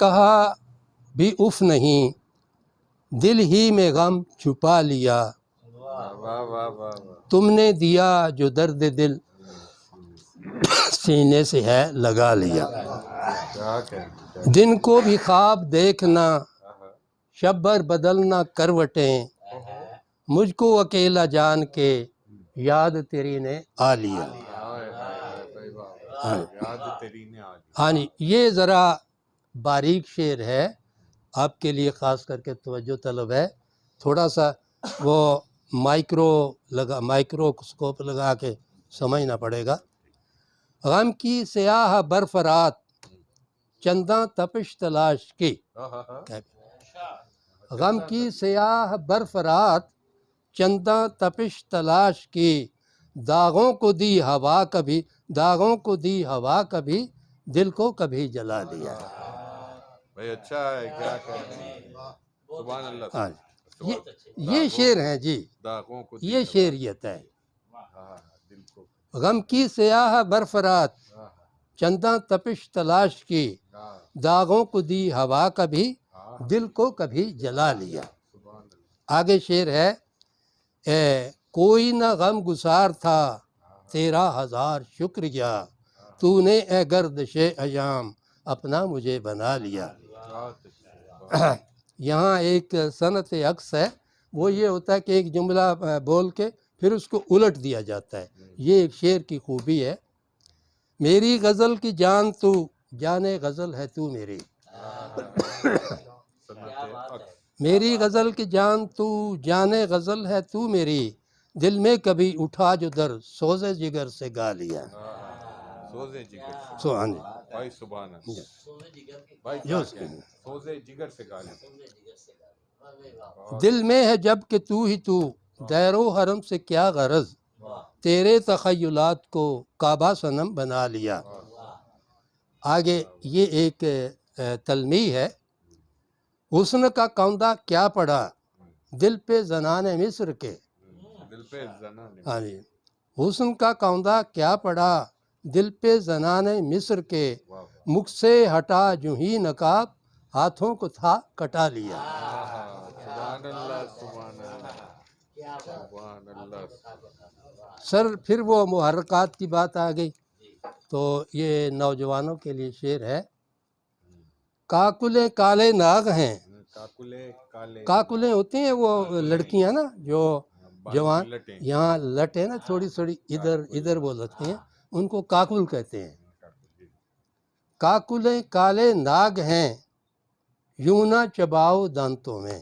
کہا بھی اف نہیں، دل ہی میں غم چھپا لیا، تم نے دیا جو درد دل سینے سے ہے لگا لیا۔ دن کو بھی خواب دیکھنا، شب بھر بدلنا کروٹیں، مجھ کو اکیلا جان کے یاد تیری نے آ لیا۔ ہاں جی، یہ ذرا باریک شعر ہے، آپ کے لیے خاص کر کے توجہ طلب ہے، تھوڑا سا وہ مائکروسکوپ لگا کے سمجھنا پڑے گا۔ غم کی سیاہ برف رات، چنداں تپش تلاش کی، غم کی سیاہ برف رات، چنداں تپش تلاش کی، داغوں کو دی ہوا کبھی، داغوں کو دی ہوا کبھی، دل کو کبھی جلا دیا۔ بھائی اچھا ہے، کیا کہتے ہیں، سبحان اللہ۔ یہ شعر ہیں جی، یہ شعریت ہے۔ غم کی سیاہ برف رات، چنداں تپش تلاش کی، داغوں کو دی ہوا کبھی، دل کو کبھی جلا لیا۔ آگے شعر ہے، کوئی نہ غم گسار تھا تیرا ہزار شکریہ، تو نے اے گردش ایام اپنا مجھے بنا لیا۔ یہاں ایک صنعت عکس ہے، وہ یہ ہوتا ہے کہ ایک جملہ بول کے پھر اس کو الٹ دیا جاتا ہے، یہ ایک شعر کی خوبی ہے۔ میری غزل کی جان تو، جانے غزل ہے تو میری، میری غزل کی جان تو، جانے غزل ہے تو میری، دل میں کبھی اٹھا جو در سوزے جگر سے گا لیا۔ سوزے جگر سے، سبحان بھائی سبحان اللہ، بھائی سوزے جگر سے گا لیا۔ دل میں ہے جب کہ تو ہی تو، دیر و حرم سے کیا غرض، تیرے تخیلات کو کعبہ صنم بنا لیا۔ آگے یہ ایک تلمیح ہے، حسن کا کوندا کیا پڑا دل پہ زنان مصر کے، دل پہ زنان، ہاں جی، حسن کا کوندا کیا پڑا دل پہ زنان مصر کے، مکھ سے ہٹا جو ہی نقاب ہاتھوں کو تھا کٹا لیا۔ سبحان اللہ، سبحان اللہ، سبحان اللہ۔ سر پھر وہ محرکات کی بات آ گئی، تو یہ نوجوانوں کے لیے شعر ہے، کاکلیں کالے ناگ ہیں، کاکلیں ہوتی ہیں وہ لڑکیاں نا جو جوان، یہاں لٹ ہے نا تھوڑی تھوڑی ادھر وہ لگتی ہیں، ان کو کاکل کہتے ہیں۔ کاکلیں کالے ناگ ہیں، یوں نہ چباؤ دانتوں میں،